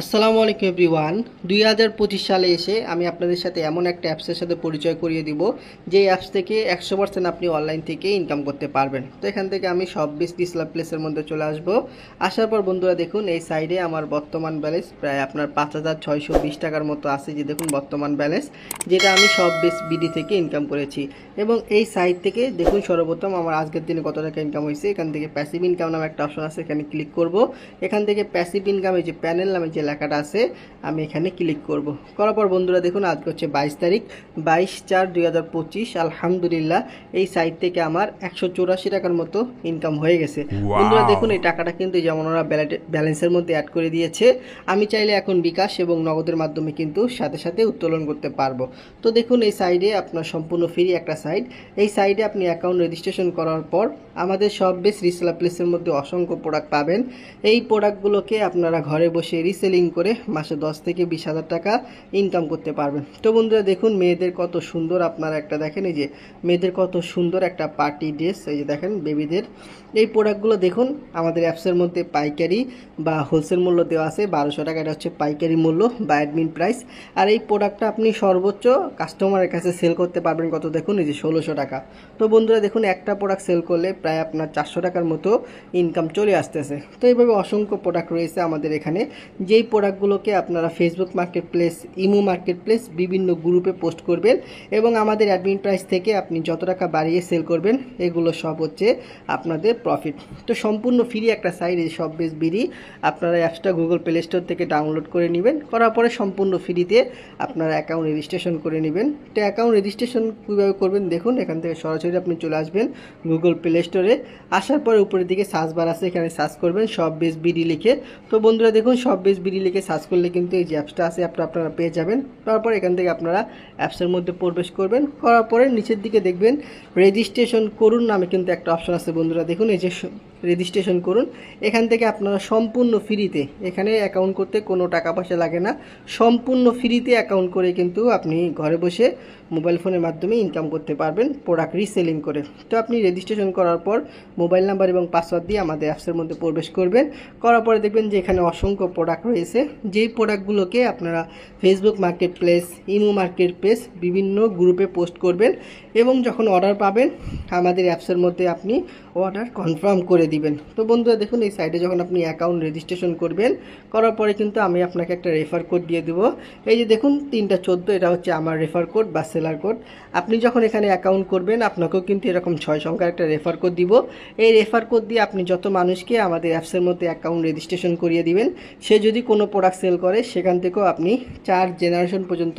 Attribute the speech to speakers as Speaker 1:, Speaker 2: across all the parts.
Speaker 1: আসসালামু আলাইকুম এভরিওয়ান। 2025 সালে এসে আমি আপনাদের সাথে এমন একটা অ্যাপসের সাথে পরিচয় করিয়ে দিব যে অ্যাপস থেকে 100% আপনি অনলাইন থেকে ইনকাম করতে পারবেন। তো এখান থেকে আমি সব বেস্ট ইসলাম প্লেসের মধ্যে চলে আসব। আসার পর বন্ধুরা দেখুন এই সাইডে আমার বর্তমান ব্যালেন্স প্রায় আপনার 5620 টাকার মতো আছে, যে দেখুন বর্তমান ব্যালেন্স, যেটা আমি সব বেস্ট বিডি থেকে ইনকাম করেছি। এবং এই সাইট থেকে দেখুন সর্বপ্রথম আমার আজকের দিনে কত টাকা ইনকাম হয়েছে। এখান থেকে প্যাসিভ ইনকাম নামে একটা অপশন আছে, এখানে ক্লিক করব। এখান থেকে প্যাসিভ ইনকামের যে প্যানেল নামে যে লেখাটা আছে আমি এখানে ক্লিক করব। করার পর বন্ধুরা দেখুন আজকে হচ্ছে 22 তারিখ, 22/4/2025। আলহামদুলিল্লাহ এই সাইট থেকে আমার 184 টাকার মতো ইনকাম হয়ে গেছে। বন্ধুরা দেখুন এই টাকাটা কিন্তু যেমন ওরা ব্যালেন্সের মধ্যে অ্যাড করে দিয়েছে, আমি চাইলে এখন বিকাশ এবং নগদের মাধ্যমে কিন্তু সাথে সাথে উত্তোলন করতে পারবো। তো দেখুন এই সাইডে আপনার সম্পূর্ণ ফ্রি একটা সাইট। এই সাইডে আপনি অ্যাকাউন্ট রেজিস্ট্রেশন করার পর আমাদের সব বেস্ট রিসেলার প্লেসের মধ্যে অসংখ্য প্রোডাক্ট পাবেন। এই প্রোডাক্টগুলোকে আপনারা ঘরে বসে রিসেলিং করে মাসে 10 থেকে 20,000 টাকা ইনকাম করতে পারবেন। তো বন্ধুরা দেখুন মেয়েদের কত সুন্দর, আপনারা একটা দেখেন এই যে মেয়েদের কত সুন্দর একটা পার্টি ড্রেস, এই যে দেখেন বেবিদের। এই প্রোডাক্টগুলো দেখুন আমাদের অ্যাপসের মধ্যে পাইকারি বা হোলসেল মূল্য দেওয়া আছে 1200 টাকা, এটা হচ্ছে পাইকারি মূল্য বা অ্যাডমিন প্রাইস। আর এই প্রোডাক্টটা আপনি সর্বোচ্চ কাস্টমারের কাছে সেল করতে পারবেন কত দেখুন এই যে 1600 টাকা। তো বন্ধুরা দেখুন একটা প্রোডাক্ট সেল করলে প্রায় আপনার 400 টাকার মতো ইনকাম চলে আসতেছে। তো এইভাবে অসংখ্য প্রোডাক্ট রয়েছে আমাদের এখানে, যেই প্রোডাক্টগুলোকে আপনারা Facebook market place, imo market place বিভিন্ন গ্রুপে পোস্ট করবেন এবং আমাদের অ্যাডমিন প্রাইস থেকে আপনি যত টাকা বাড়িয়ে সেল করবেন এগুলো সব হচ্ছে আপনাদের প্রফিট। তো সম্পূর্ণ ফ্রি একটা সাইট এই সব বেস্ট বিডি। আপনারা অ্যাপসটা গুগল প্লে স্টোর থেকে ডাউনলোড করে নেবেন, করার পরে সম্পূর্ণ ফ্রিতে আপনারা অ্যাকাউন্ট রেজিস্ট্রেশন করে নেবেন। তো অ্যাকাউন্ট রেজিস্ট্রেশন কীভাবে করবেন দেখুন, এখান থেকে সরাসরি আপনি চলে আসবেন গুগল প্লে স্টোরে। আসার পরে উপরের দিকে সার্চ বার আছে, এখানে সার্চ করবেন সব বেস্ট বিডি লিখে। তো বন্ধুরা দেখুন সব বেস্ট বিডি লিখে সার্চ করলে কিন্তু এই যে অ্যাপসটা আছে অ্যাপটা আপনারা পেয়ে যাবেন। তারপর এখান থেকে আপনারা অ্যাপসের মধ্যে প্রবেশ করবেন, করার পরে নিচের দিকে দেখবেন রেজিস্ট্রেশন করুন নামে কিন্তু একটা অপশন আছে। বন্ধুরা দেখুন এই যে রেজিস্ট্রেশন করুন, এখান থেকে আপনারা সম্পূর্ণ ফ্রিতে, এখানে অ্যাকাউন্ট করতে কোনো টাকা পয়সা লাগে না, সম্পূর্ণ ফ্রিতে অ্যাকাউন্ট করে কিন্তু আপনি ঘরে বসে মোবাইল ফোনের মাধ্যমে ইনকাম করতে পারবেন প্রোডাক্ট রিসেলিং করে। তো আপনি রেজিস্ট্রেশন করার পর মোবাইল নাম্বার এবং পাসওয়ার্ড দিয়ে আমাদের অ্যাপসের মধ্যে প্রবেশ করবেন, করার পরে দেখবেন যে এখানে অসংখ্য প্রোডাক্ট রয়েছে, যেই প্রোডাক্টগুলোকে আপনারা Facebook market place, imo market place বিভিন্ন গ্রুপে পোস্ট করবেন এবং যখন অর্ডার পাবেন আমাদের অ্যাপসের মধ্যে আপনি অর্ডার কনফার্ম করে দিবেন। তো বন্ধুরা দেখুন এই সাইটে যখন আপনি অ্যাকাউন্ট রেজিস্ট্রেশন করবেন, করার পরে কিন্তু আমি আপনাকে একটা রেফার কোড দিয়ে দেবো। এই যে দেখুন 3টা14, এটা হচ্ছে আমার রেফার কোড বা সেলার কোড। আপনি যখন এখানে অ্যাকাউন্ট করবেন আপনাকেও কিন্তু এরকম 6 সংখ্যার একটা রেফার কোড দিব। এই রেফার কোড দিয়ে আপনি যত মানুষকে আমাদের অ্যাপসের মধ্যে অ্যাকাউন্ট রেজিস্ট্রেশন করিয়ে দিবেন, সে যদি কোনো প্রোডাক্ট সেল করে সেখান থেকেও আপনি 4 জেনারেশন পর্যন্ত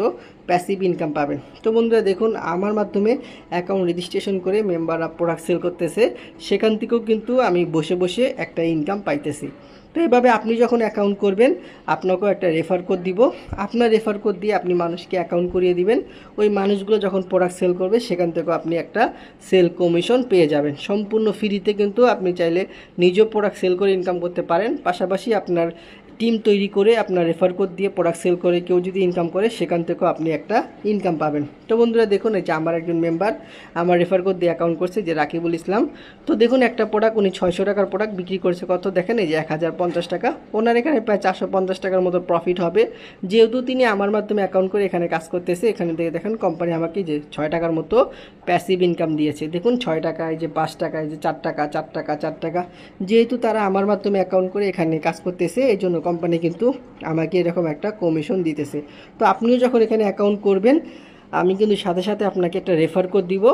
Speaker 1: প্যাসিভ ইনকাম পাবেন। তো বন্ধুরা দেখুন আমার মাধ্যমে অ্যাকাউন্ট রেজিস্ট্রেশন করে মেম্বাররা প্রোডাক্ট সেল করতেছে, সেখান থেকেও কিন্তু আমি বসে বসে একটা ইনকাম পাইতেছি। তো এইভাবে আপনি যখন অ্যাকাউন্ট করবেন আপনাকেও একটা রেফার কোড দিব, আপনার রেফার কোড দিয়ে আপনি মানুষকে অ্যাকাউন্ট করিয়ে দিবেন। ওই মানুষগুলো যখন প্রোডাক্ট সেল করবে সেখান থেকেও আপনি একটা সেল কমিশন পেয়ে যাবেন সম্পূর্ণ ফ্রিতে। কিন্তু আপনি চাইলে নিজেও প্রোডাক্ট সেল করে ইনকাম করতে পারেন, পাশাপাশি আপনার টিম তৈরি করে আপনার রেফার কোড দিয়ে প্রোডাক্ট সেল করে কেউ যদি ইনকাম করে সেখান থেকেও আপনি একটা ইনকাম পাবেন। তো বন্ধুরা দেখুন এই যে আমার একজন মেম্বার আমার রেফার কোড দিয়ে অ্যাকাউন্ট করছে, যে রাকিবুল ইসলাম। তো দেখুন একটা প্রোডাক্ট উনি 600 টাকার প্রোডাক্ট বিক্রি করছে কত দেখেন এই যে 1050 টাকা। ওনার এখানে প্রায় 450 টাকার মতো প্রফিট হবে, যেহেতু তিনি আমার মাধ্যমে অ্যাকাউন্ট করে এখানে কাজ করতেছে। এখানে থেকে দেখেন কোম্পানি আমাকে যে 6 টাকার মতো প্যাসিভ ইনকাম দিয়েছে। দেখুন 6 টাকা, এই যে 5 টাকা, এই যে 4 টাকা 4 টাকা 4 টাকা, যেহেতু তারা আমার মাধ্যমে অ্যাকাউন্ট করে এখানে কাজ করতেছে এই জন্য কোম্পানি কিন্তু আমাকে এরকম একটা কমিশন দিতেছে। তো আপনিও যখন এখানে অ্যাকাউন্ট করবেন আমি কিন্তু সাথে সাথে আপনাকে একটা রেফার কোড দিব।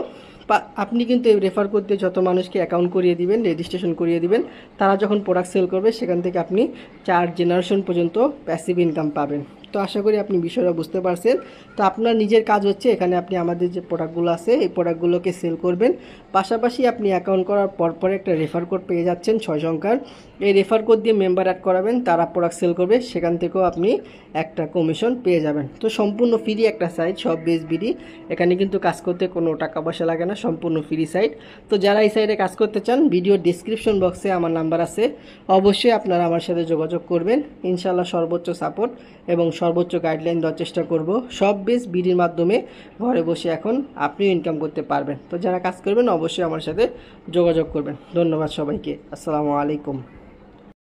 Speaker 1: আপনি কিন্তু এই রেফার কোড দিয়ে যত মানুষকে অ্যাকাউন্ট করিয়ে দিবেন, রেজিস্ট্রেশন করিয়ে দিবেন, তারা যখন প্রোডাক্ট সেল করবে সেখান থেকে আপনি 4 জেনারেশন পর্যন্ত প্যাসিভ ইনকাম পাবেন। তো আশা করি আপনি বিষয়টা বুঝতে পারছেন। তো আপনার নিজের কাজ হচ্ছে এখানে আপনি আমাদের যে প্রোডাক্টগুলো আছে এই প্রোডাক্টগুলোকে সেল করবেন, পাশাপাশি আপনি অ্যাকাউন্ট করার পরে একটা রেফার কোড পেয়ে যাচ্ছেন 6 সংখ্যার। এই রেফার কোড দিয়ে মেম্বার অ্যাড করাবেন, তারা প্রোডাক্ট সেল করবে, সেখান থেকেও আপনি একটা কমিশন পেয়ে যাবেন। তো সম্পূর্ণ ফ্রি একটা সাইট সব বেস্ট বিডি, এখানে কিন্তু কাজ করতে কোনো টাকা পয়সা লাগে না, সম্পূর্ণ ফ্রি সাইট। তো যারা এই সাইটে কাজ করতে চান ভিডিওর ডেসক্রিপশন বক্সে আমার নাম্বার আছে, অবশ্যই আপনারা আমার সাথে যোগাযোগ করবেন। ইনশাআল্লাহ সর্বোচ্চ সাপোর্ট এবং সর্বোচ্চ গাইডলাইন দেওয়ার চেষ্টা করব। সব বেস্ট বিডির মাধ্যমে ঘরে বসে এখন আপনিও ইনকাম করতে পারবেন। তো যারা কাজ করবেন অবশ্যই আমার সাথে যোগাযোগ করবেন। ধন্যবাদ সবাইকে, আসসালামু আলাইকুম।